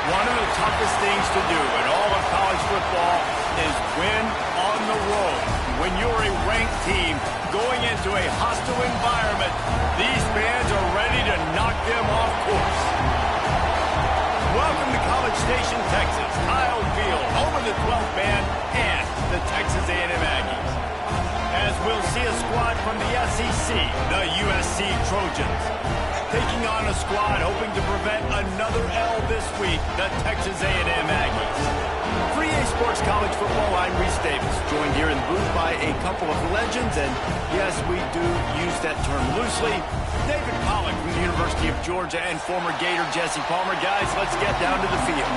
One of the toughest things to do in all of college football is win on the road. When you're a ranked team going into a hostile environment, these fans are ready to knock them off course. Welcome to College Station, Texas, Kyle Field, home of the 12th man and the Texas A&M Aggies. As we'll see a squad from the SEC, the USC Trojans, taking on a squad hoping to prevent another L this week, the Texas A&M Aggies. For EA Sports College Football, I'm Reese Davis, joined here in the booth by a couple of legends, and yes, we do use that term loosely. David Pollack from the University of Georgia and former Gator Jesse Palmer. Guys, let's get down to the field.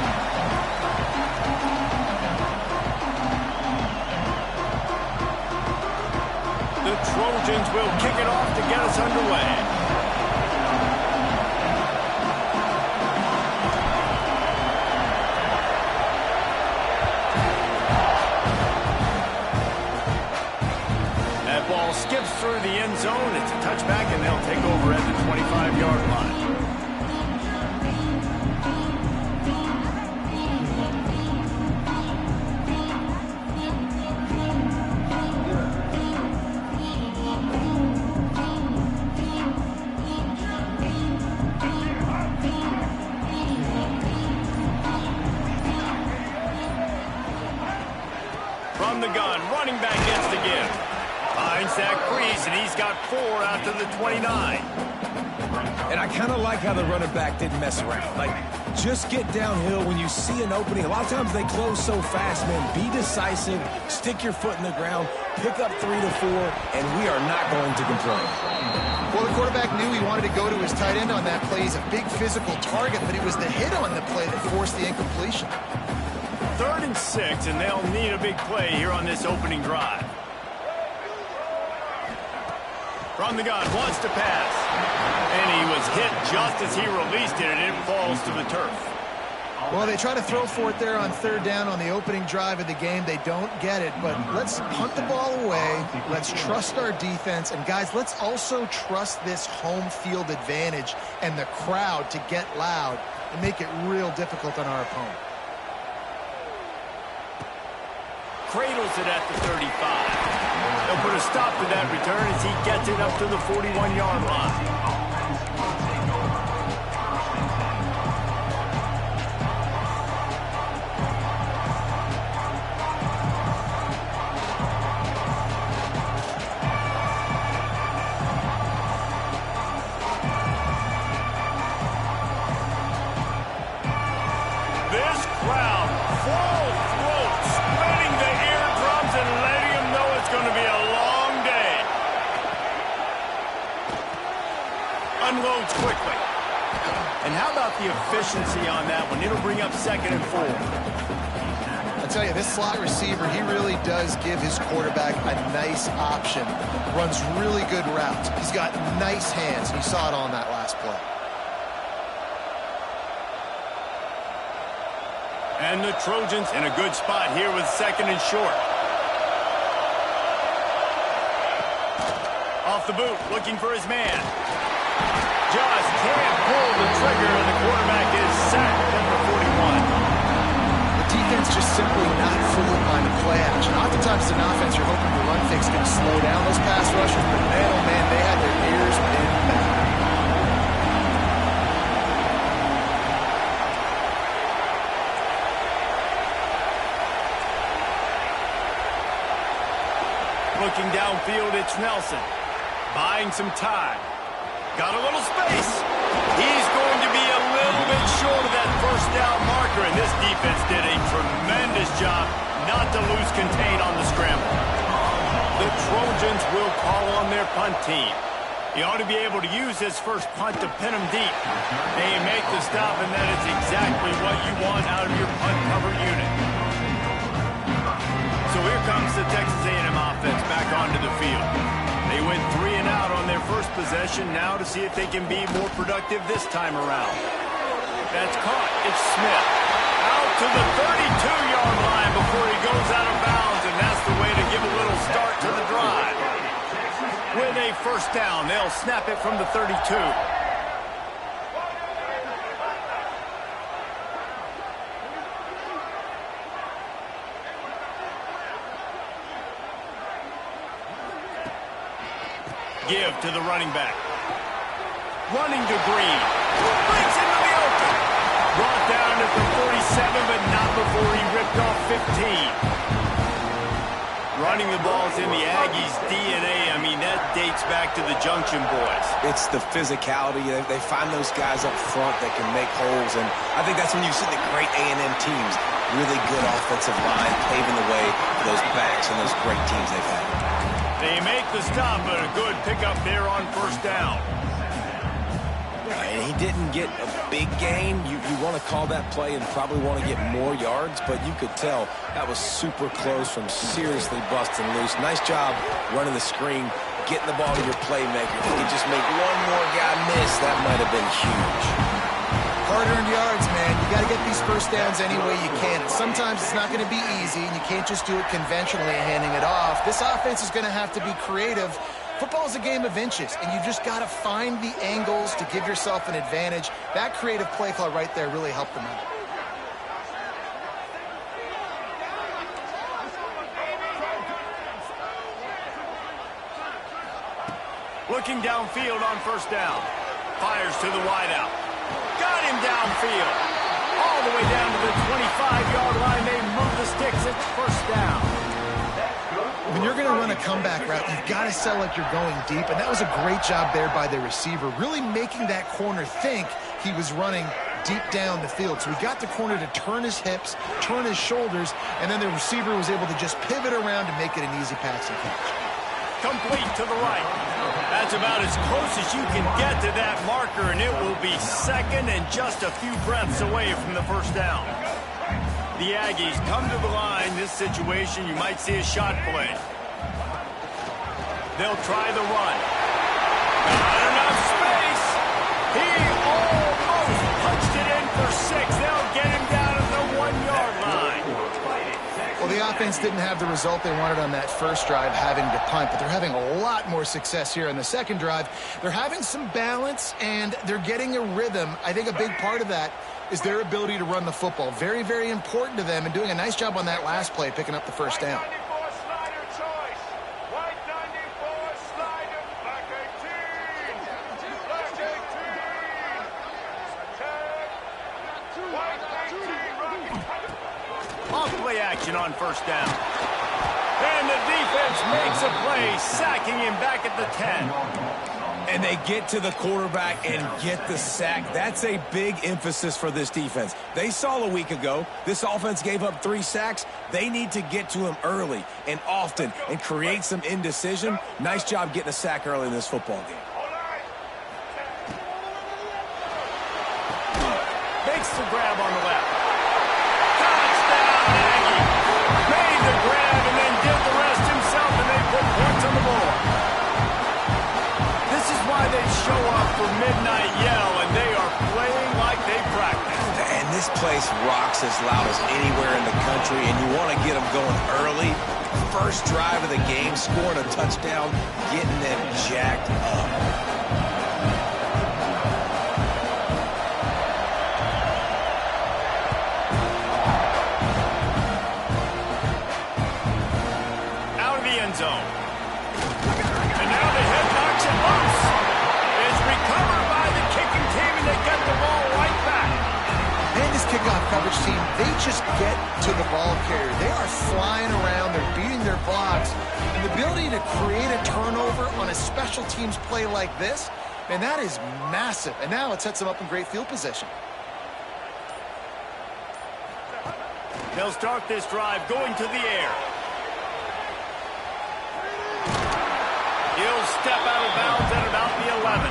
The Trojans will kick it off to get us underway. Ball skips through the end zone. It's a touchback, and they'll take over at the 25-yard line. From the gun, running back gets the give. Finds Zach Breeze, and he's got 4 out to the 29. And I kind of like how the running back didn't mess around. Like, just get downhill when you see an opening. A lot of times they close so fast, man. Be decisive, stick your foot in the ground, pick up 3 to 4, and we are not going to complain. Well, the quarterback knew he wanted to go to his tight end on that play. He's a big physical target, but it was the hit on the play that forced the incompletion. 3rd and 6, and they'll need a big play here on this opening drive. From the gun, wants to pass. And he was hit just as he released it, and it falls to the turf. Well, they try to throw for it there on 3rd down on the opening drive of the game. They don't get it, but let's punt the ball away. Let's trust our defense. And, guys, let's also trust this home field advantage and the crowd to get loud and make it real difficult on our opponent. Cradles it at the 35. They'll put a stop to that return as he gets it up to the 41-yard line. This crowd full throat, splitting the eardrums and letting them know it's going to be a long day. Unloads quickly. And how about the efficiency on that one? It'll bring up 2nd and 4. I tell you, this slot receiver, he really does give his quarterback a nice option. Runs really good routes. He's got nice hands, and you saw it on that last play. And the Trojans in a good spot here with 2nd and short. Off the boot, looking for his man. Just can't pull the trigger, and the quarterback is sacked at the 41. The defense just simply not fooled by the play action. Oftentimes, as an offense, you're hoping the run fix can slow down those pass rushers, but man, oh man, they had their ears pinned back. Looking downfield, it's Nelson. Buying some time. Got a little space. He's going to be a little bit short of that 1st down marker, and this defense did a tremendous job not to lose contain on the scramble. The Trojans will call on their punt team. He ought to be able to use his first punt to pin him deep. They make the stop, and that is exactly what you want out of your punt cover unit. So here comes the Texas A&M offense back onto the field. They went 3 and out on their first possession, now to see if they can be more productive this time around. That's caught. It's Smith. Out to the 32-yard line before he goes out of bounds, and that's the way to give a little start to the drive. With a 1st down, they'll snap it from the 32. give to the running back. Running to Green. Breaks into the open. Brought down at the 47, but not before he ripped off 15. Running the ball's in the Aggies' DNA. I mean, that dates back to the Junction Boys. It's the physicality. They find those guys up front that can make holes, and I think that's when you see the great A&M teams. Really good offensive line, paving the way for those backs and those great teams they've had. They make the stop, but a good pickup there on first down. And he didn't get a big gain. You want to call that play and probably want to get more yards, but you could tell that was super close from seriously busting loose. Nice job running the screen, getting the ball to your playmaker. If you could just make one more guy miss, that might have been huge. Hard-earned yards, man. You got to get these first downs any way you can. And sometimes it's not going to be easy, and you can't just do it conventionally handing it off. This offense is going to have to be creative. Football is a game of inches, and you just got to find the angles to give yourself an advantage. That creative play call right there really helped them out. Looking downfield on first down. Fires to the wideout. Got him downfield. All the way down to the 25-yard line. They move the sticks. It's first down. When you're going to run a comeback route, you've got to sell like you're going deep, and that was a great job there by the receiver, really making that corner think he was running deep down the field. So he got the corner to turn his hips, turn his shoulders, and then the receiver was able to just pivot around to make it an easy pass and catch. Complete to the right. That's about as close as you can get to that marker, and it will be second and just a few breaths away from the first down. The Aggies come to the line. This situation, you might see a shot play. They'll try the run. Not enough space. He almost punched it in for 6. They'll get him down at the 1-yard line. Well, the offense didn't have the result they wanted on that first drive, having to punt, but they're having a lot more success here on the second drive. They're having some balance, and they're getting a rhythm. I think a big part of that is their ability to run the football. Very, very important to them, and doing a nice job on that last play, picking up the first down. Off-play action on first down. And the defense makes a play, sacking him back at the 10. And they get to the quarterback and get the sack. That's a big emphasis for this defense. They saw a week ago, this offense gave up 3 sacks. They need to get to him early and often and create some indecision. Nice job getting a sack early in this football game. Makes the grab on the left. Touchdown, Aggie. Made the grab and then did the rest himself, and they put points on the board. This is why they show up for Midnight Yell, and they are playing like they practice. And this place rocks as loud as anywhere in the country, and you want to get them going early. First drive of the game, scoring a touchdown, getting them jacked up. Zone. And now the head knocks it loose. It's recovered by the kicking team, and they get the ball right back. And this kickoff coverage team, they just get to the ball carrier. They are flying around. They're beating their blocks. And the ability to create a turnover on a special teams play like this, man, that is massive. And now it sets them up in great field position. They'll start this drive going to the air. He'll step out of bounds at about the 11.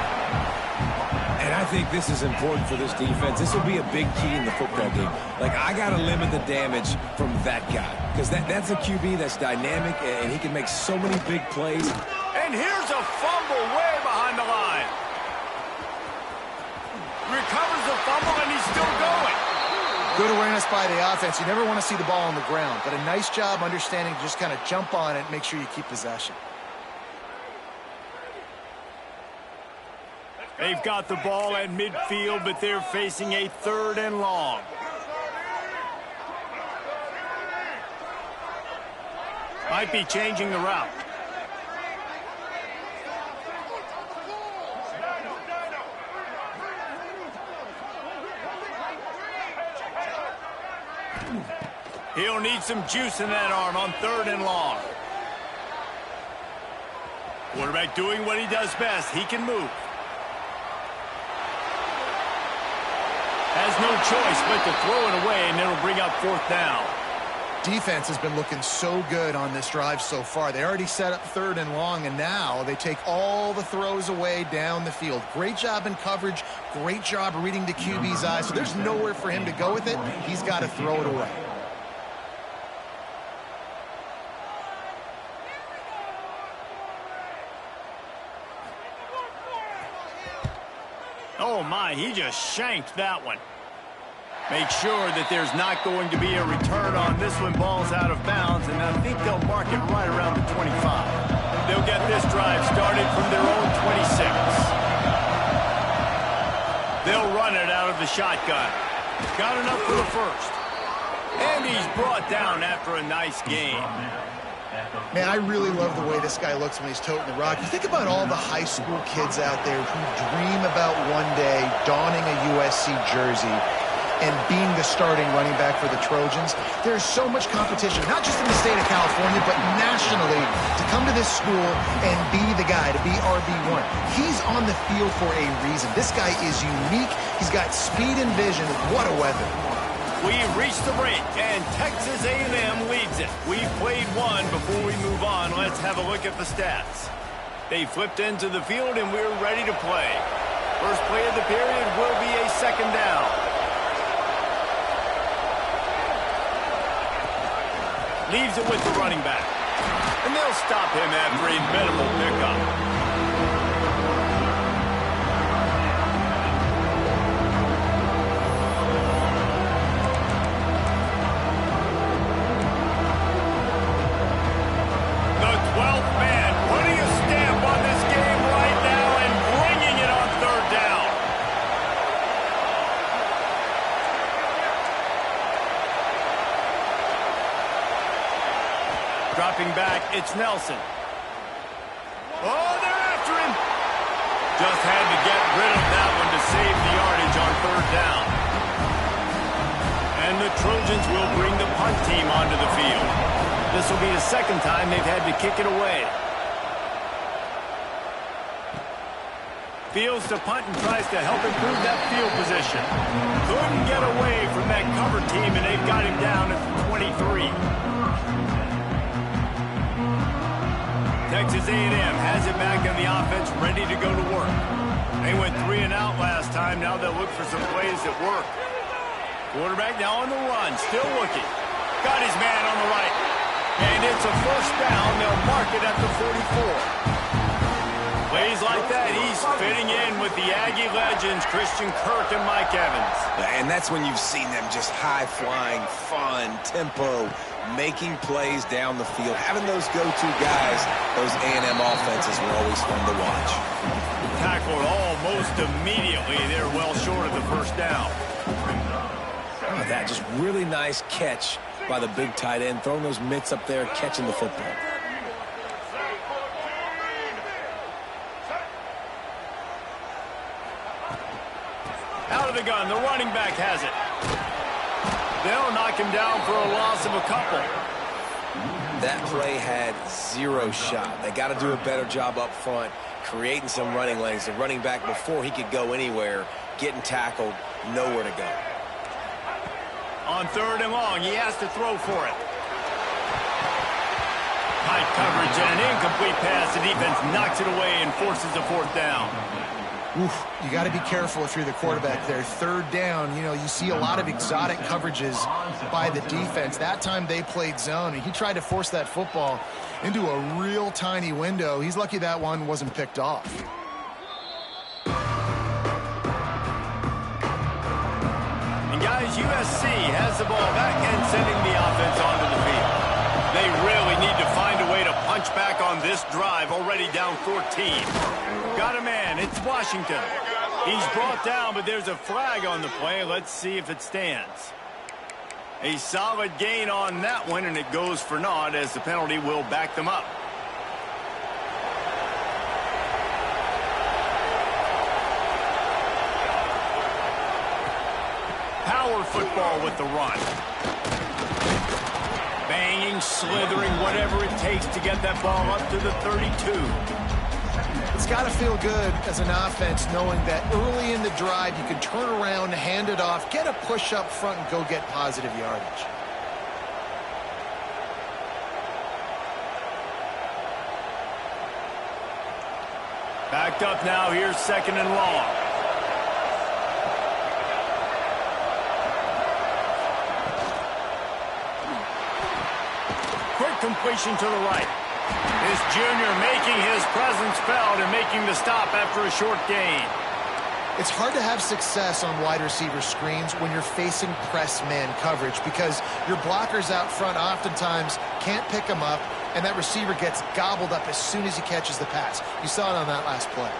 And I think this is important for this defense. This will be a big key in the football game. Like, I got to limit the damage from that guy. Because that's a QB that's dynamic, and he can make so many big plays. And here's a fumble way behind the line. Recovers the fumble, and he's still going. Good awareness by the offense. You never want to see the ball on the ground. But a nice job understanding to just kind of jump on it and make sure you keep possession. They've got the ball at midfield, but they're facing a 3rd and long. Might be changing the route. He'll need some juice in that arm on 3rd and long. Quarterback doing what he does best. He can move. Has no choice but to throw it away, and it'll bring up 4th down. Defense has been looking so good on this drive so far. They already set up 3rd and long, and now they take all the throws away down the field. Great job in coverage. Great job reading the QB's eyes. So there's nowhere for him to go with it. He's got to throw it away. Oh, my, he just shanked that one. Make sure that there's not going to be a return on this one. Ball's out of bounds, and I think they'll mark it right around the 25. They'll get this drive started from their own 26. They'll run it out of the shotgun. Got enough for the first. And he's brought down after a nice game. Man, I really love the way this guy looks when he's toting the rock. You think about all the high school kids out there who dream about one day donning a USC jersey and being the starting running back for the Trojans. There's so much competition, not just in the state of California, but nationally, to come to this school and be the guy, to be RB1. He's on the field for a reason. This guy is unique. He's got speed and vision. What a weapon. We've reached the break, and Texas A&M leads it. We've played one. Before we move on, let's have a look at the stats. They flipped into the field, and we're ready to play. First play of the period will be a 2nd down. Leaves it with the running back. And they'll stop him after a minimal pickup. Dropping back, it's Nelson. Oh, they're after him. Just had to get rid of that one to save the yardage on 3rd down. And the Trojans will bring the punt team onto the field. This will be the 2nd time they've had to kick it away. Fields to punt and tries to help improve that field position. Couldn't get away from that cover team, and they've got him down at 23. Texas A&M has it back on the offense, ready to go to work. They went 3 and out last time. Now they'll look for some plays that work. Quarterback now on the run, still looking. Got his man on the right. And it's a 1st down. They'll mark it at the 44. Plays like that, he's fitting in with the Aggie legends, Christian Kirk and Mike Evans. And that's when you've seen them just high-flying, fun, tempo, making plays down the field. Having those go-to guys, those A&M offenses were always fun to watch. Tackled almost immediately. They're well short of the 1st down. Oh, that just really nice catch by the big tight end, throwing those mitts up there, catching the football. Out of the gun, the running back has it. They'll knock him down for a loss of a couple. That play had 0 shot. They got to do a better job up front, creating some running lanes. The running back, before he could go anywhere, getting tackled, nowhere to go. On 3rd and long, he has to throw for it. High coverage and an incomplete pass. The defense knocks it away and forces a 4th down. Oof, you got to be careful if you're the quarterback there. 3rd down, you know, you see a lot of exotic coverages by the defense. That time they played zone, and he tried to force that football into a real tiny window. He's lucky that one wasn't picked off. And guys, USC has the ball back and sending the offense onto the field. They really need to find a way to punch back on this drive, already down 14. Got a man, it's Washington. He's brought down, but there's a flag on the play. Let's see if it stands. A solid gain on that one, and it goes for naught as the penalty will back them up. Power football with the run. Banging, slithering, whatever it takes to get that ball up to the 32. It's got to feel good as an offense knowing that early in the drive you can turn around, hand it off, get a push up front, and go get positive yardage. Backed up now. Here's 2nd and long. Quick completion to the right. This junior making his presence felt and making the stop after a short gain. It's hard to have success on wide receiver screens when you're facing press man coverage because your blockers out front oftentimes can't pick them up, and that receiver gets gobbled up as soon as he catches the pass. You saw it on that last play.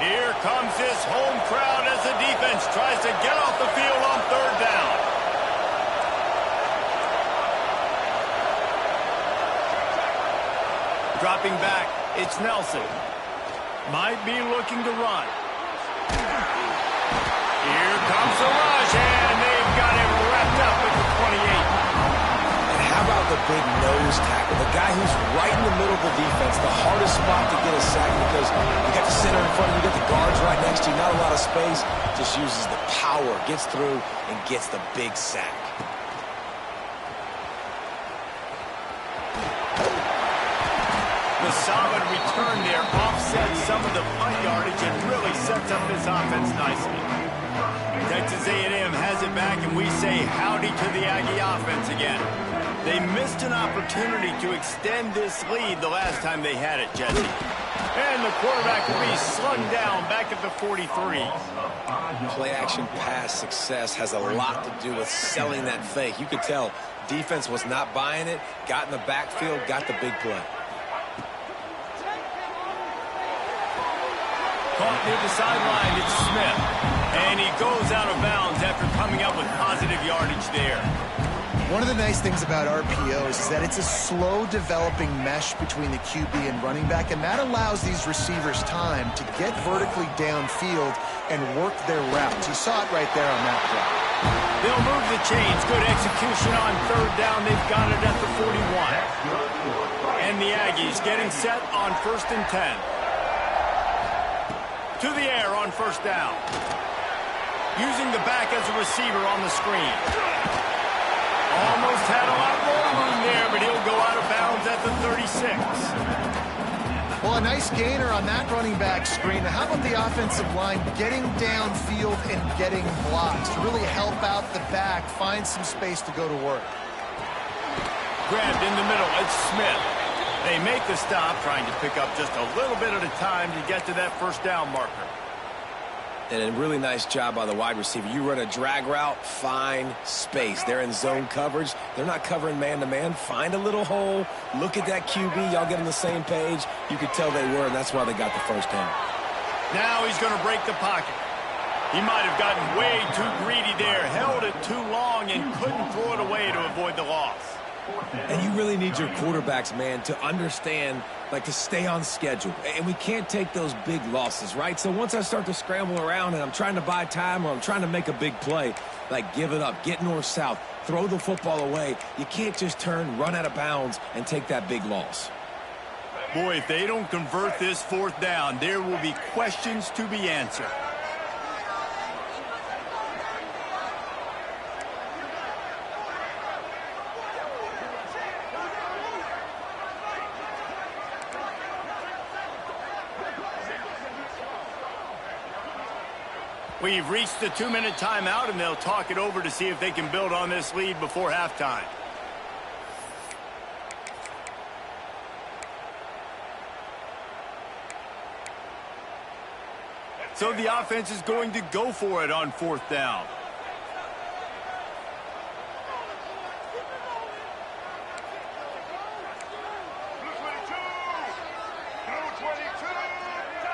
Here comes this home crowd as the defense tries to get off the field on 3rd down. Dropping back, it's Nelson. Might be looking to run. Here comes the rush, and they've got him wrapped up at the 28. And how about the big nose tackle? The guy who's right in the middle of the defense, the hardest spot to get a sack because you got the center in front of you, you got the guards right next to you, not a lot of space. Just uses the power, gets through, and gets the big sack. The solid return there offsets some of the punt yardage and really sets up this offense nicely. Texas A&M has it back, and we say howdy to the Aggie offense again. They missed an opportunity to extend this lead the last time they had it, Jesse. And the quarterback will be slung down back at the 43. Play-action pass success has a lot to do with selling that fake. You could tell defense was not buying it, got in the backfield, got the big play. Caught near the sideline, it's Smith. And he goes out of bounds after coming up with positive yardage there. One of the nice things about RPOs is that it's a slow developing mesh between the QB and running back, and that allows these receivers time to get vertically downfield and work their routes. You saw it right there on that play. They'll move the chains. Good execution on 3rd down. They've got it at the 41. And the Aggies getting set on 1st and 10. To the air on 1st down. Using the back as a receiver on the screen. Almost had a lot more room there, but he'll go out of bounds at the 36. Well, a nice gainer on that running back screen. How about the offensive line getting downfield and getting blocks to really help out the back, find some space to go to work? Grabbed in the middle, it's Smith. They make the stop, trying to pick up just a little bit at a time to get to that 1st down marker. And a really nice job by the wide receiver. You run a drag route, find space. They're in zone coverage. They're not covering man-to-man. Find a little hole. Look at that QB. Y'all get on the same page. You could tell they were, and that's why they got the 1st down. Now he's going to break the pocket. He might have gotten way too greedy there, held it too long, and couldn't throw it away to avoid the loss. And you really need your quarterbacks, man, to understand, like, to stay on schedule. And we can't take those big losses, right? So once I start to scramble around and I'm trying to buy time or I'm trying to make a big play, like, give it up, get north-south, throw the football away. You can't just turn, run out of bounds, and take that big loss. Boy, if they don't convert this 4th down, there will be questions to be answered. We've reached the 2-minute timeout, and they'll talk it over to see if they can build on this lead before halftime. So the offense is going to go for it on 4th down.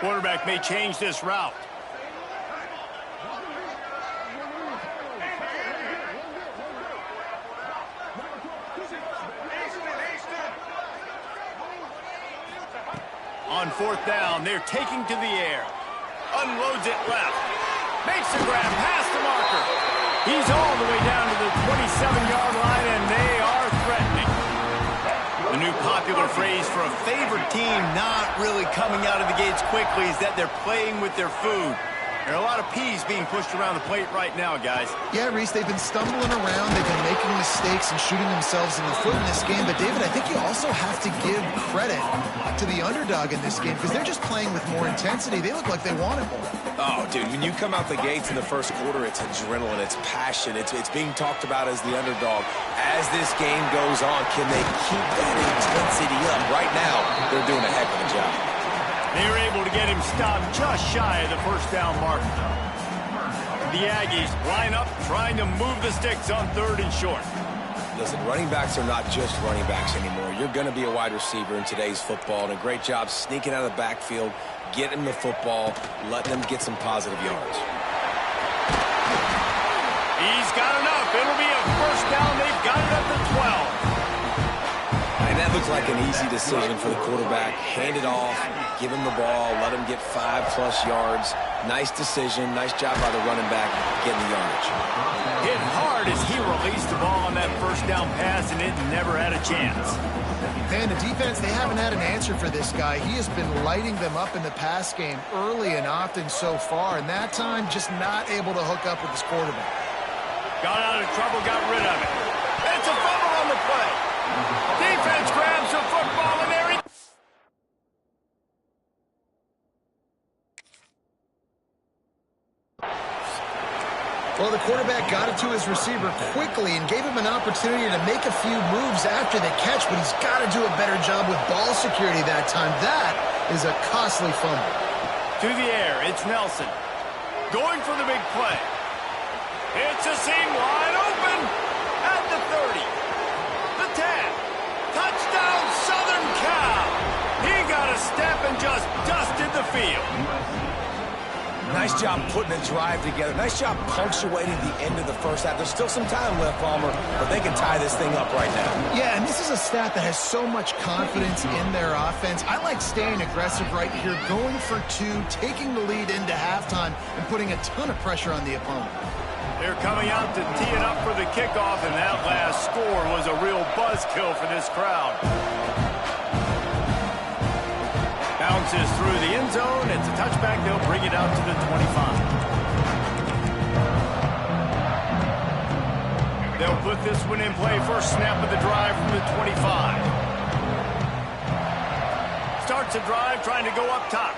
Quarterback may change this route. On 4th down, they're taking to the air. Unloads it left. Makes the grab past the marker. He's all the way 7-yard line, and they are threatening. The new popular phrase for a favored team not really coming out of the gates quickly is that they're playing with their food. There are a lot of peas being pushed around the plate right now, guys. Yeah, Reese, they've been stumbling around. They've been making mistakes and shooting themselves in the foot in this game. But, David, I think you also have to give credit to the underdog in this game because they're just playing with more intensity. They look like they want it more. Oh, dude, when you come out the gates in the first quarter, it's adrenaline, it's passion, it's being talked about as the underdog. As this game goes on, can they keep that intensity up? Right now, they're doing a heck of a job. They were able to get him stopped just shy of the first down mark. The Aggies line up, trying to move the sticks on 3rd and short. Listen, running backs are not just running backs anymore. You're going to be a wide receiver in today's football, and a great job sneaking out of the backfield, getting the football, letting them get some positive yards. He's got enough. It'll be a first down. They've got it at the 12. And that looked like an easy decision for the quarterback. Hand it off, give him the ball, let him get 5+ yards. Nice decision, nice job by the running back getting the yardage. Hit hard as he released the ball on that first down pass, and it never had a chance. Man, the defense, they haven't had an answer for this guy. He has been lighting them up in the pass game early and often so far, and that time just not able to hook up with his quarterback. Got out of trouble, got rid of it. It's a fumble on the play. Defense grabs the football, and there he... Well, the quarterback got it to his receiver quickly and gave him an opportunity to make a few moves after the catch, but he's got to do a better job with ball security that time. That is a costly fumble. To the air, it's Nelson. Going for the big play. It's a seam wide open at the 30. The 10. Touchdown, Southern Cal. He got a step and just dusted the field. Nice job putting a drive together. Nice job punctuating the end of the first half. There's still some time left, Palmer, but they can tie this thing up right now. Yeah, and this is a staff that has so much confidence in their offense. I like staying aggressive right here, going for 2, taking the lead into halftime, and putting a ton of pressure on the opponent. They're coming out to tee it up for the kickoff, and that last score was a real buzzkill for this crowd. Bounces through the end zone. It's a touchback. They'll bring it out to the 25. They'll put this one in play. First snap of the drive from the 25. Starts a drive trying to go up top.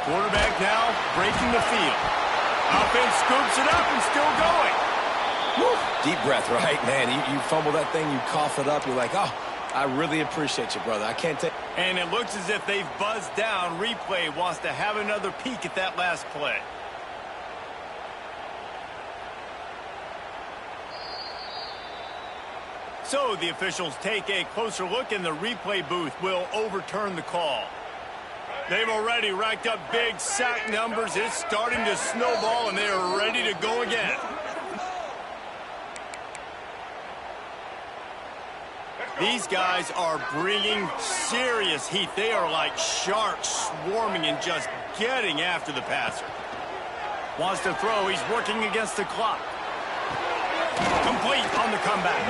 Quarterback now breaking the field. Offense scoops it up and still going. Woo. Deep breath, right? Man, you fumble that thing, you cough it up, you're like, oh, I really appreciate you, brother. I can't take... And it looks as if they've buzzed down. Replay wants to have another peek at that last play. So the officials take a closer look, and the replay booth will overturn the call. They've already racked up big sack numbers. It's starting to snowball, and they are ready to go again. These guys are bringing serious heat. They are like sharks swarming and just getting after the passer. Wants to throw. He's working against the clock. Complete on the comeback.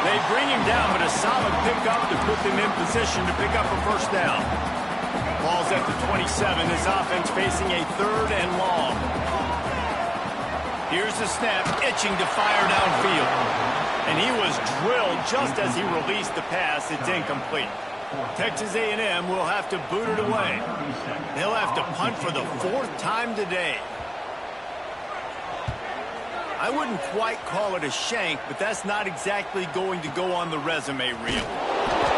They bring him down, but a solid pickup to put them in position to pick up a first down. Ball's at the 27. This offense facing a 3rd and long. Here's the snap, itching to fire downfield. And he was drilled just as he released the pass. It's incomplete. Texas A&M will have to boot it away. They'll have to punt for the 4th time today. I wouldn't quite call it a shank, but that's not exactly going to go on the resume reel.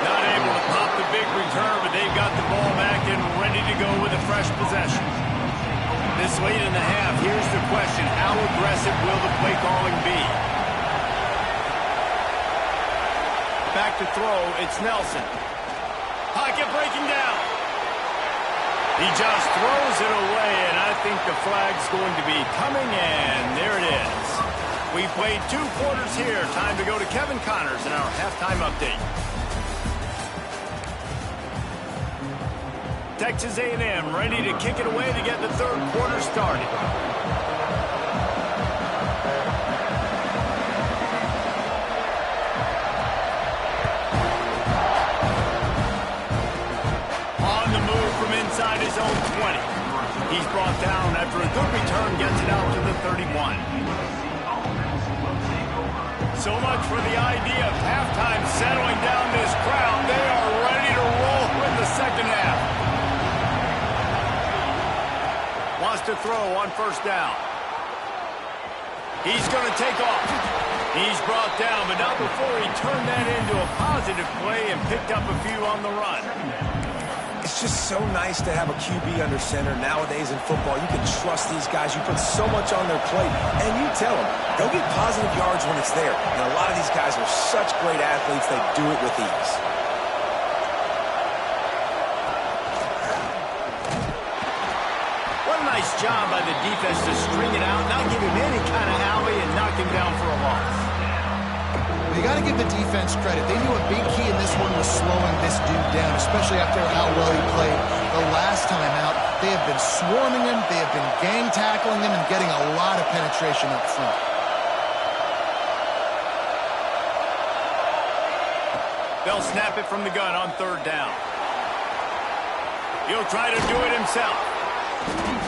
Not able to pop the big return, but they've got the ball back and ready to go with a fresh possession. This late in the half, here's the question. How aggressive will the play calling be? Back to throw, it's Nelson. Pocket breaking down. He just throws it away, and I think the flag's going to be coming, and there it is. We played 2 quarters here. Time to go to Kevin Connors in our halftime update. Texas A&M ready to kick it away to get the 3rd quarter started. He's brought down after a good return gets it out to the 31. So much for the idea of halftime settling down this crowd. They are ready to roll in the second half. Wants to throw on first down. He's going to take off. He's brought down, but not before he turned that into a positive play and picked up a few on the run. It's just so nice to have a QB under center. Nowadays in football, you can trust these guys. You put so much on their plate, and you tell them, go get positive yards when it's there. And a lot of these guys are such great athletes, they do it with ease. What a nice job by the defense to string it out, not give him any kind of alley, and knock him down for a loss. You got to give the defense credit. They knew a big key in this one was slowing this dude down, especially after how well he played the last time out. They have been swarming him. They have been gang tackling him and getting a lot of penetration up front. They'll snap it from the gun on third down. He'll try to do it himself.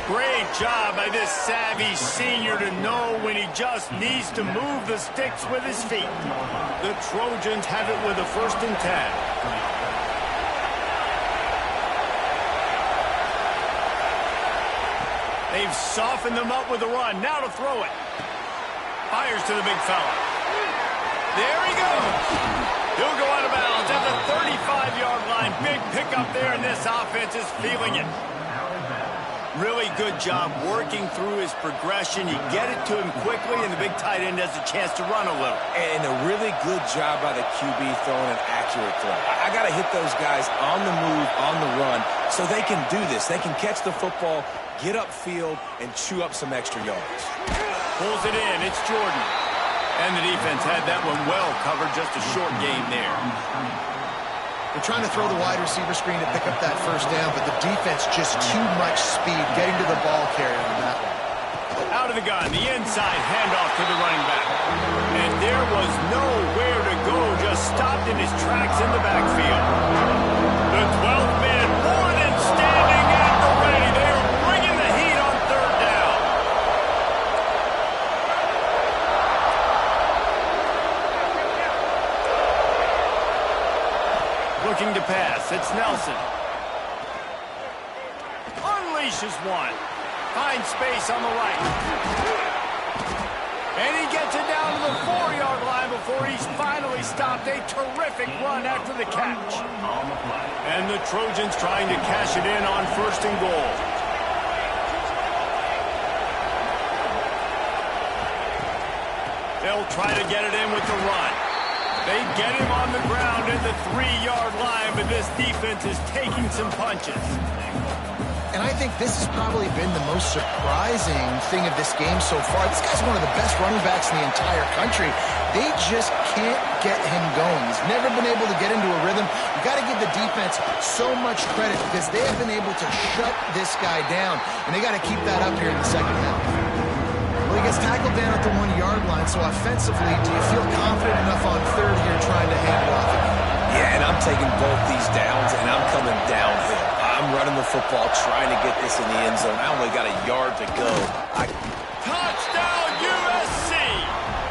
Great job by this savvy senior to know when he just needs to move the sticks with his feet. The Trojans have it with a 1st and 10. They've softened them up with the run. Now to throw it. Fires to the big fella. There he goes. He'll go out of bounds at the 35-yard line. Big pickup there, and this offense is feeling it. Really good job working through his progression. You get it to him quickly, and the big tight end has a chance to run a little. And a really good job by the QB throwing an accurate throw. I got to hit those guys on the move, on the run, so they can do this. They can catch the football, get upfield, and chew up some extra yards. Pulls it in. It's Jordan. And the defense had that one well covered. Just a short game there. They're trying to throw the wide receiver screen to pick up that first down, but the defense just too much speed getting to the ball carrier on that one. Out of the gun, the inside handoff to the running back. And there was nowhere to go, just stopped in his tracks in the backfield. The 12th man more than standing at the ready. They are bringing the heat on third down. Looking to pass, it's Nelson. Unleashes one. Finds space on the right. And he gets it down to the 4-yard line before he's finally stopped. A terrific run after the catch. And the Trojans trying to cash it in on 1st and goal. They'll try to get it in with the run. They get him on the ground at the 3-yard line, but this defense is taking some punches. And I think this has probably been the most surprising thing of this game so far. This guy's one of the best running backs in the entire country. They just can't get him going. He's never been able to get into a rhythm. You got to give the defense so much credit because they have been able to shut this guy down, and they got to keep that up here in the second half. Well, he gets tackled down at the 1-yard line, so offensively, do you feel confident enough on third here trying to hand it off again? Yeah, and I'm taking both these downs, and I'm coming downhill. I'm running the football, trying to get this in the end zone. I only got a yard to go. Touchdown, USC!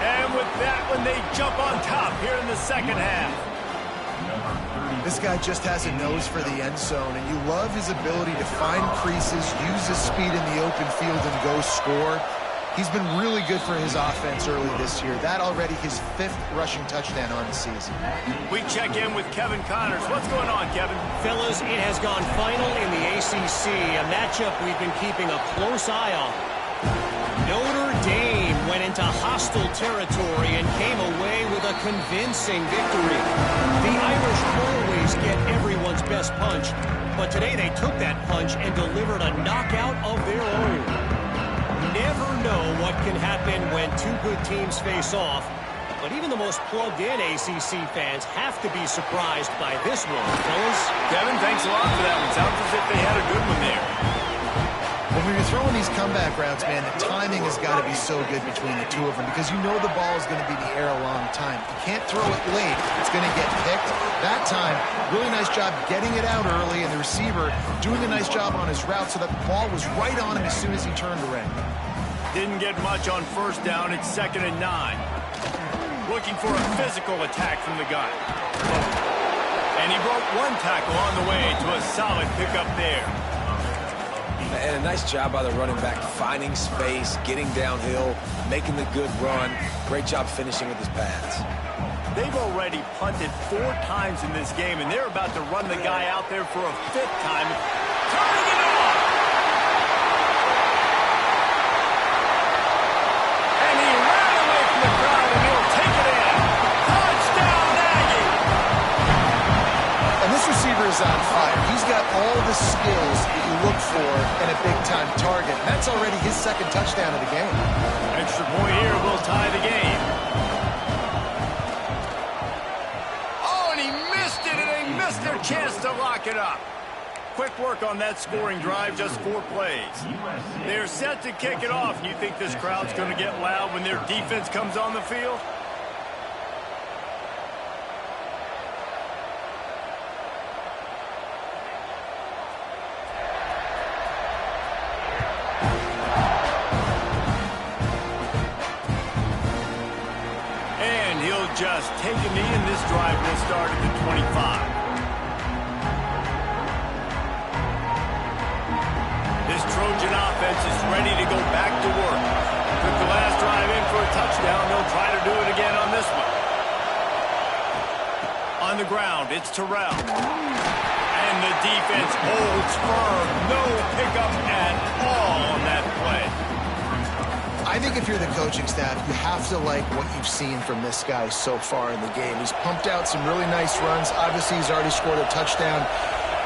And with that one, they jump on top here in the second half. This guy just has a nose for the end zone, and you love his ability to find creases, use his speed in the open field, and go score. He's been really good for his offense early this year. That already his 5th rushing touchdown on the season. We check in with Kevin Connors. What's going on, Kevin? Fellas, it has gone final in the ACC, a matchup we've been keeping a close eye on. Notre Dame went into hostile territory and came away with a convincing victory. The Irish always get everyone's best punch, but today they took that punch and delivered a knockout of their own. Never know what can happen when two good teams face off, but even the most plugged-in ACC fans have to be surprised by this one, fellas. Kevin, thanks a lot for that one. Sounds as if they had a good one there. Well, when you're throwing these comeback routes, man, the timing has got to be so good between the two of them because you know the ball is going to be in the air a long time. You can't throw it late. It's going to get picked. That time, really nice job getting it out early, and the receiver doing a nice job on his route so that the ball was right on him as soon as he turned around. Didn't get much on first down. It's 2nd and 9. Looking for a physical attack from the gun. And he broke one tackle on the way to a solid pickup there. And a nice job by the running back, finding space, getting downhill, making the good run. Great job finishing with his pads. They've already punted 4 times in this game, and they're about to run the guy out there for a 5th time. Turning it off! And he ran away from the crowd, and he'll take it in. Touchdown, Aggie! And this receiver is on fire. He's got all the skills that you look for in a big-time target. And that's already his 2nd touchdown of the game. Extra point here will tie the game. Oh, and he missed it, and they missed their chance to lock it up. Quick work on that scoring drive, just 4 plays. They're set to kick it off. You think this crowd's going to get loud when their defense comes on the field? Just take a knee, and this drive will start at the 25. This Trojan offense is ready to go back to work. Took the last drive in for a touchdown. They'll try to do it again on this one. On the ground, it's Terrell. And the defense holds firm. No pickup at all on that play. I think if you're the coaching staff, you have to like what you've seen from this guy so far in the game. He's pumped out some really nice runs. Obviously, he's already scored a touchdown.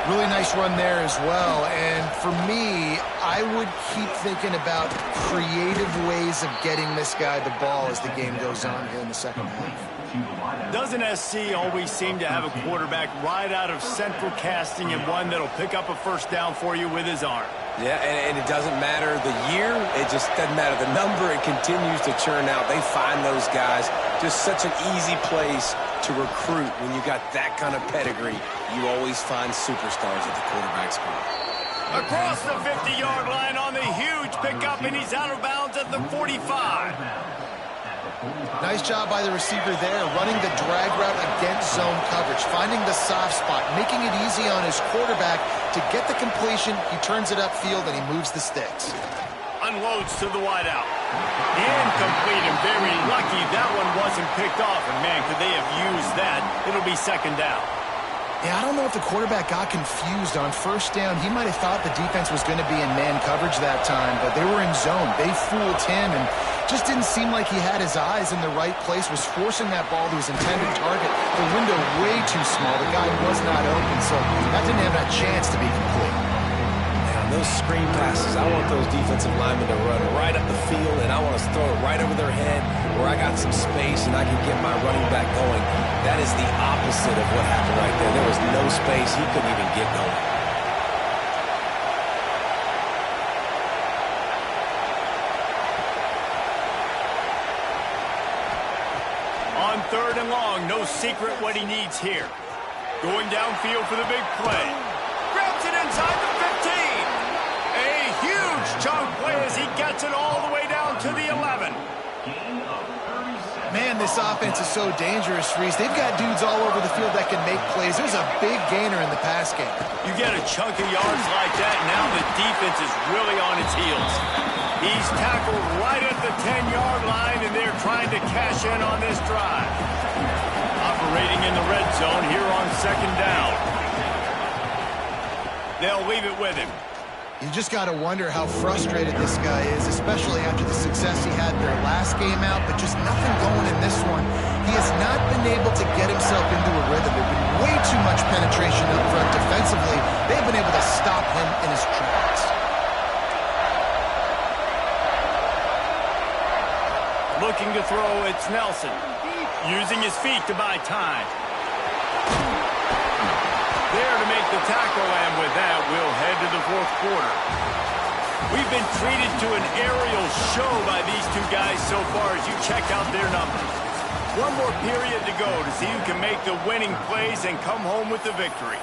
Really nice run there as well. And for me, I would keep thinking about creative ways of getting this guy the ball as the game goes on here in the second half. Doesn't SC always seem to have a quarterback right out of central casting and one that'll pick up a first down for you with his arm? Yeah, and it doesn't matter the year. It just doesn't matter the number. It continues to churn out. They find those guys. Just such an easy place to recruit when you got that kind of pedigree. You always find superstars at the quarterback spot. Across the 50-yard line on the huge pickup, and he's out of bounds at the 45. Nice job by the receiver there, running the drag route against zone coverage, finding the soft spot, making it easy on his quarterback to get the completion. He turns it upfield, and he moves the sticks. Unloads to the wideout. Incomplete, and very lucky that one wasn't picked off. And, man, could they have used that? It'll be 2nd down. Yeah, I don't know if the quarterback got confused on first down. He might have thought the defense was going to be in man coverage that time, but they were in zone. They fooled him and just didn't seem like he had his eyes in the right place, was forcing that ball to his intended target. The window way too small. The guy was not open, so that didn't have that chance to be complete. Those screen passes, I want those defensive linemen to run right up the field, and I want to throw it right over their head where I got some space and I can get my running back going. That is the opposite of what happened right there. There was no space. He couldn't even get going. On 3rd and long, no secret what he needs here. Going downfield for the big play. Grabs it inside the 15. A huge chunk play as he gets it all the way down to the 11. Man, this offense is so dangerous, Reese. They've got dudes all over the field that can make plays. There's a big gainer in the pass game. You get a chunk of yards like that, now the defense is really on its heels. He's tackled right at the 10-yard line, and they're trying to cash in on this drive. Operating in the red zone here on 2nd down. They'll leave it with him. You just got to wonder how frustrated this guy is, especially after the success he had in their last game out, but just nothing going in this one. He has not been able to get himself into a rhythm. There's been way too much penetration up front defensively. They've been able to stop him in his tracks. Looking to throw, it's Nelson. Using his feet to buy time. There to make the tackle, and with that, we'll head to the 4th quarter. We've been treated to an aerial show by these two guys so far as you check out their numbers. One more period to go to see who can make the winning plays and come home with the victory.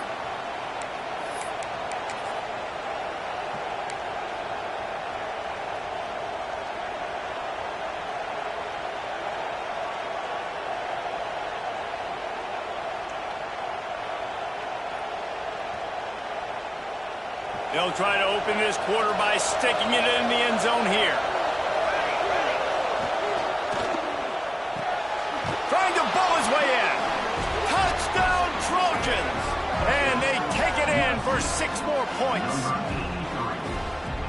They'll try to open this quarter by sticking it in the end zone here. Trying to bowl his way in. Touchdown, Trojans! And they take it in for 6 more points.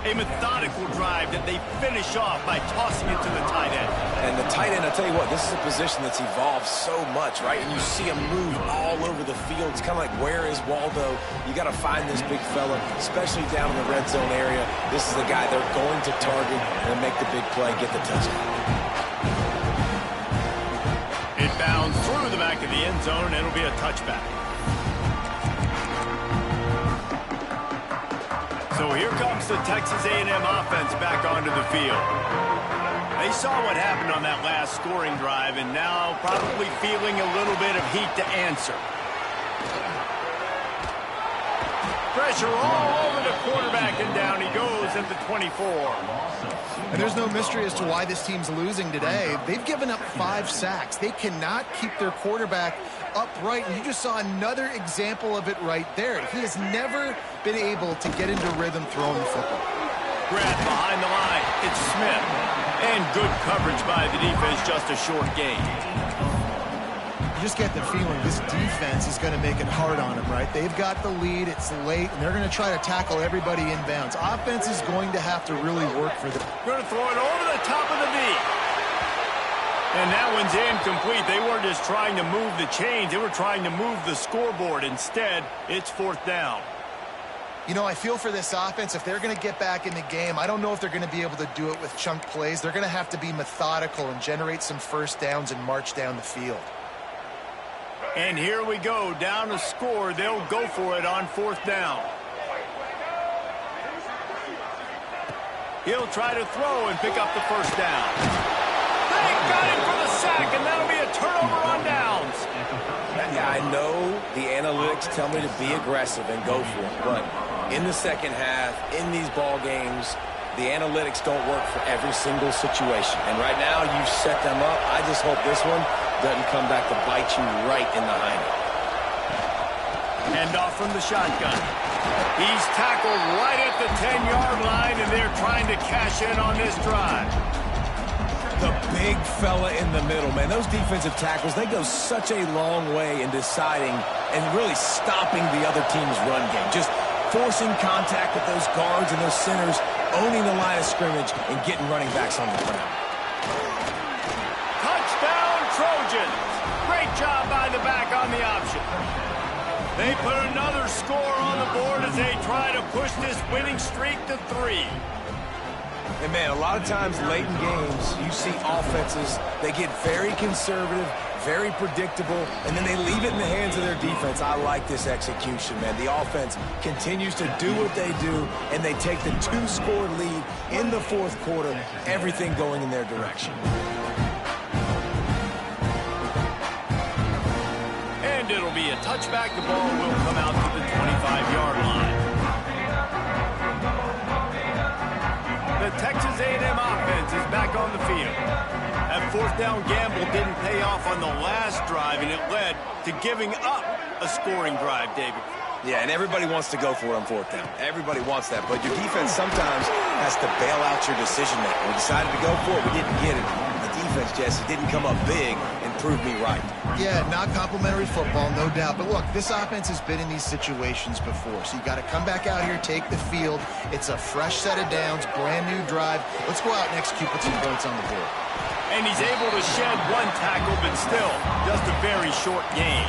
A methodical drive that they finish off by tossing it to the tight end. And the tight end, I'll tell you what, this is a position that's evolved so much, right? And you see him move all over the field. It's kind of like, where is Waldo? You got to find this big fella, especially down in the red zone area. This is the guy they're going to target and make the big play, get the touchdown. It bounds through the back of the end zone, and it'll be a touchback. So here comes the Texas A&M offense back onto the field. They saw what happened on that last scoring drive, and now probably feeling a little bit of heat to answer. Pressure all over the quarterback, and down he goes at the 24. And there's no mystery as to why this team's losing today. They've given up 5 sacks. They cannot keep their quarterback upright, and you just saw another example of it right there. He has never been able to get into rhythm throwing the football. Grab behind the line. It's Smith. And good coverage by the defense, just a short gain. You just get the feeling this defense is going to make it hard on them, right? They've got the lead, it's late, and they're going to try to tackle everybody inbounds. Offense is going to have to really work for them. Going to throw it over the top of the knee. And that one's incomplete. They weren't just trying to move the chains. They were trying to move the scoreboard. Instead, it's 4th down. You know, I feel for this offense, if they're going to get back in the game, I don't know if they're going to be able to do it with chunk plays. They're going to have to be methodical and generate some first downs and march down the field. And here we go, down a score. They'll go for it on 4th down. He'll try to throw and pick up the first down. They got him for the sack, and that'll be a turnover on downs. Yeah, I know the analytics tell me to be aggressive and go for it, but in the second half, in these ball games, the analytics don't work for every single situation. And right now, you set them up. I just hope this one doesn't come back to bite you right in the hind. Hand off from the shotgun. He's tackled right at the 10-yard line, and they're trying to cash in on this drive. The big fella in the middle, man. Those defensive tackles, they go such a long way in deciding and really stopping the other team's run game. Just forcing contact with those guards and those centers, owning the line of scrimmage, and getting running backs on the ground. Touchdown, Trojans. Great job by the back on the option. They put another score on the board as they try to push this winning streak to 3. And, man, a lot of times late in games, you see offenses, they get very conservative, very predictable, and then they leave it in the hands of their defense. I like this execution, man. The offense continues to do what they do, and they take the 2-score lead in the 4th quarter, everything going in their direction. And it'll be a touchback. The ball will come out to the 25-yard line. The Texas A&M offense is back on the field. That 4th down gamble didn't pay off on the last drive, and it led to giving up a scoring drive, David. Yeah, and everybody wants to go for it on 4th down. Everybody wants that, but your defense sometimes has to bail out your decision-making. We decided to go for it. We didn't get it. The defense, Jesse, didn't come up big and prove me right. Yeah, not complimentary football, no doubt. But look, this offense has been in these situations before. So you got to come back out here, take the field. It's a fresh set of downs, brand new drive. Let's go out and execute with some points on the board. And he's able to shed 1 tackle, but still just a very short game.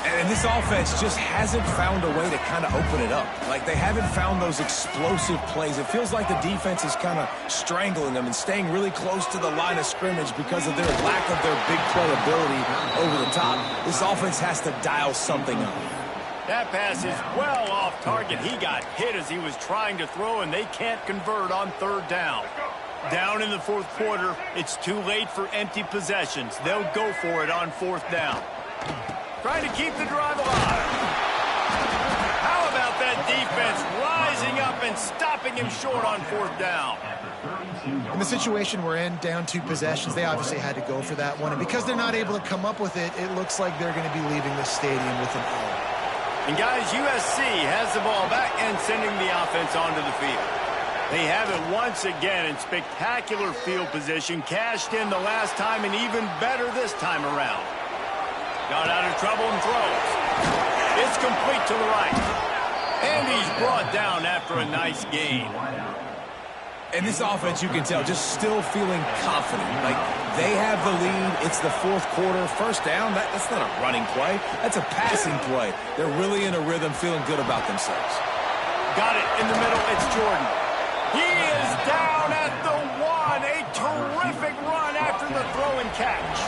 And this offense just hasn't found a way to kind of open it up. Like, they haven't found those explosive plays. It feels like the defense is kind of strangling them and staying really close to the line of scrimmage because of their lack of their big play ability over the top. This offense has to dial something up. That pass is well off target. He got hit as he was trying to throw, and they can't convert on third down. Down in the fourth quarter, it's too late for empty possessions. They'll go for it on fourth down. Trying to keep the drive alive. How about that defense rising up and stopping him short on fourth down? In the situation we're in, down 2 possessions, they obviously had to go for that one. And because they're not able to come up with it, it looks like they're going to be leaving the stadium with an L. And guys, USC has the ball back and sending the offense onto the field. They have it once again in spectacular field position, cashed in the last time and even better this time around. Got out of trouble and throws. It's complete to the right. And he's brought down after a nice gain. And this offense, you can tell, just still feeling confident. Like, they have the lead. It's the fourth quarter. First down, that's not a running play. That's a passing play. They're really in a rhythm, feeling good about themselves. Got it in the middle. It's Jordan. He is down at the 1. A terrific run after the throw and catch.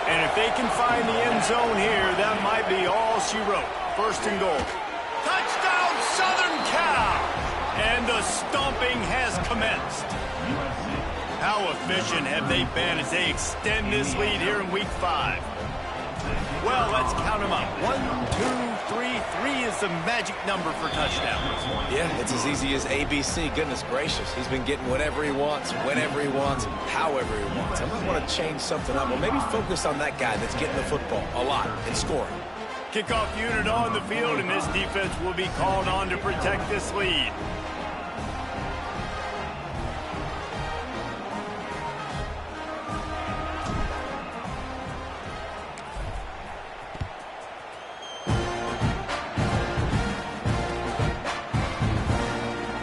And if they can find the end zone here, that might be all she wrote. First and goal. Touchdown, Southern Cal! And the stomping has commenced. How efficient have they been as they extend this lead here in week 5? Well, let's count them up. 1, 2, 3. 3 is the magic number for touchdowns. Yeah, it's as easy as ABC. Goodness gracious. He's been getting whatever he wants, whenever he wants, however he wants. I might want to change something up, or maybe focus on that guy that's getting the football a lot and scoring. Kickoff unit on the field, and this defense will be called on to protect this lead.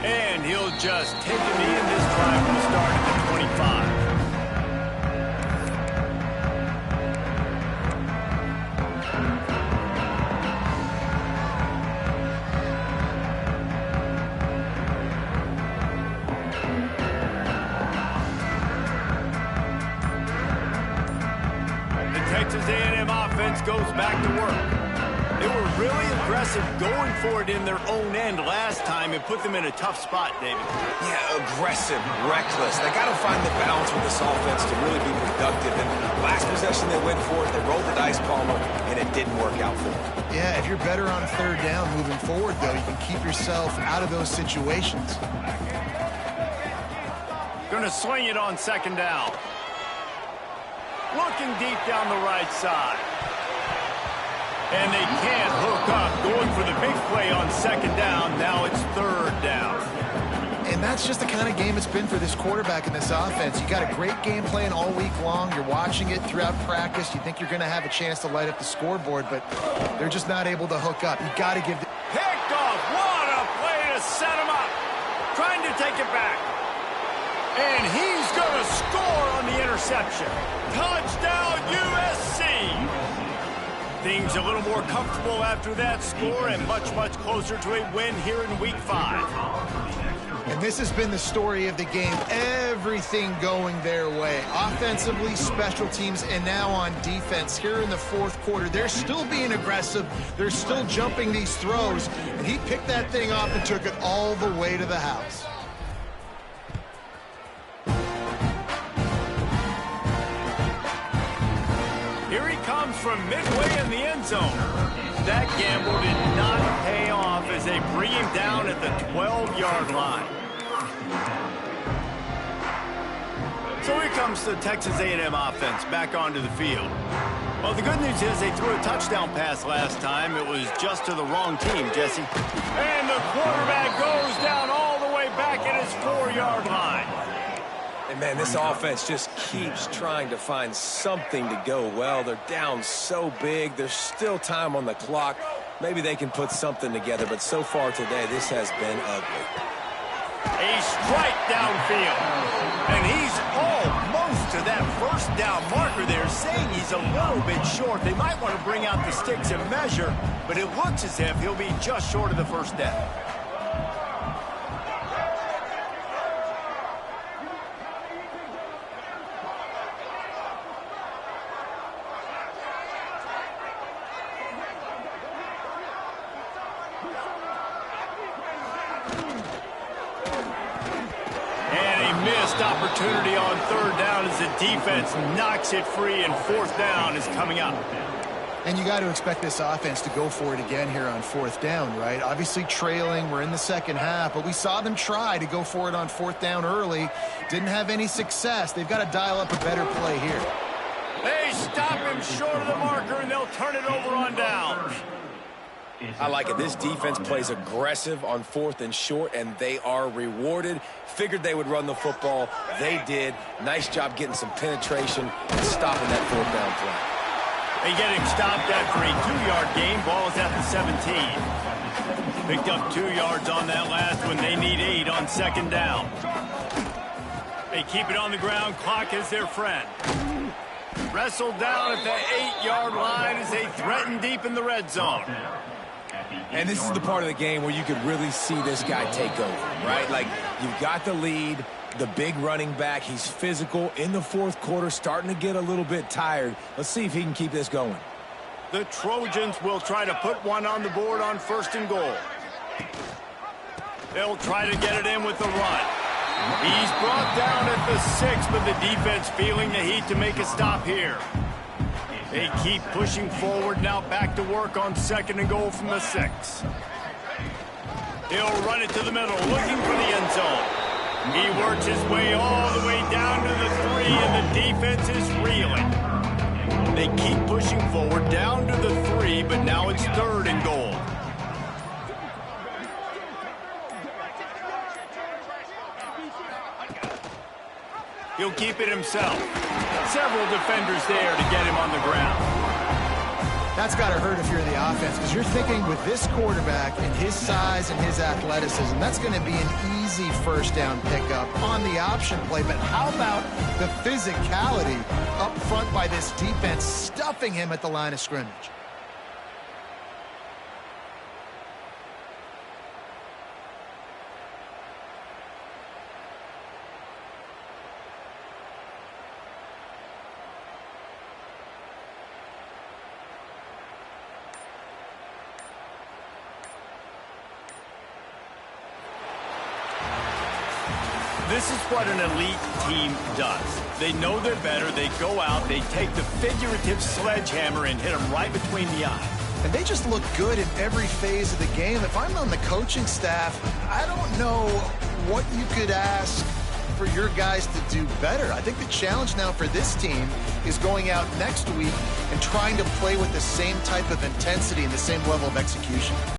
And he'll just take a knee, and this drive will start at the 25. Texas A&M offense goes back to work. They were really aggressive going for it in their own end last time and put them in a tough spot, David. Yeah, aggressive, reckless. They got to find the balance with this offense to really be productive. And last possession they went for it, they rolled the dice, Palmer, and it didn't work out for them. Yeah, if you're better on third down moving forward, though, you can keep yourself out of those situations. Gonna swing it on second down. Looking deep down the right side. And they can't hook up. Going for the big play on second down. Now it's third down. And that's just the kind of game it's been for this quarterback in this offense. You got a great game plan all week long. You're watching it throughout practice. You think you're going to have a chance to light up the scoreboard, but they're just not able to hook up. You got to give the... Picked off. What a play to set him up. Trying to take it back. And he's going to score on the interception. Touchdown, USC. Things a little more comfortable after that score and much, much closer to a win here in week 5. And this has been the story of the game. Everything going their way. Offensively, special teams, and now on defense. Here in the fourth quarter, they're still being aggressive. They're still jumping these throws. And he picked that thing off and took it all the way to the house. Here he comes from midway in the end zone. That gamble did not pay off as they bring him down at the 12-yard line. So here comes the Texas A&M offense back onto the field. Well, the good news is they threw a touchdown pass last time. It was just to the wrong team, Jesse. And the quarterback goes down all the way back at his 4-yard line. And, man, this offense just keeps trying to find something to go well. They're down so big. There's still time on the clock. Maybe they can put something together, but so far today, this has been ugly. A strike downfield. And he's almost to that first down marker there, saying he's a little bit short. They might want to bring out the sticks and measure, but it looks as if he'll be just short of the first down. missed opportunity on third down as the defense knocks it free, and fourth down is coming up. And you got to expect this offense to go for it again here on fourth down, right? Obviously trailing, we're in the second half, but we saw them try to go for it on fourth down early. Didn't have any success. They've got to dial up a better play here. They stop him short of the marker, and they'll turn it over on downs. I like it. This defense plays aggressive on fourth and short, and they are rewarded. Figured they would run the football. They did. Nice job getting some penetration and stopping that fourth down play. They get him stopped after a 2-yard gain. Ball is at the 17. Picked up 2 yards on that last one. They need 8 on second down. They keep it on the ground. Clock is their friend. Wrestled down at the 8-yard line as they threaten deep in the red zone. And this is the part of the game where you could really see this guy take over, right? Like, you've got the lead, the big running back. He's physical in the fourth quarter, starting to get a little bit tired. Let's see if he can keep this going. The Trojans will try to put one on the board on first and goal. They'll try to get it in with the run. He's brought down at the 6, but the defense feeling the heat to make a stop here. They keep pushing forward, now back to work on second and goal from the 6. He'll run it to the middle, looking for the end zone. He works his way all the way down to the 3, and the defense is reeling. They keep pushing forward down to the 3, but now it's third and goal. He'll keep it himself. Several defenders there to get him on the ground. That's got to hurt if you're the offense, because you're thinking with this quarterback and his size and his athleticism, that's going to be an easy first down pickup on the option play. But how about the physicality up front by this defense, stuffing him at the line of scrimmage? This is what an elite team does. They know they're better. They go out, they take the figurative sledgehammer and hit them right between the eyes. And they just look good in every phase of the game. If I'm on the coaching staff, I don't know what you could ask for your guys to do better. I think the challenge now for this team is going out next week and trying to play with the same type of intensity and the same level of execution.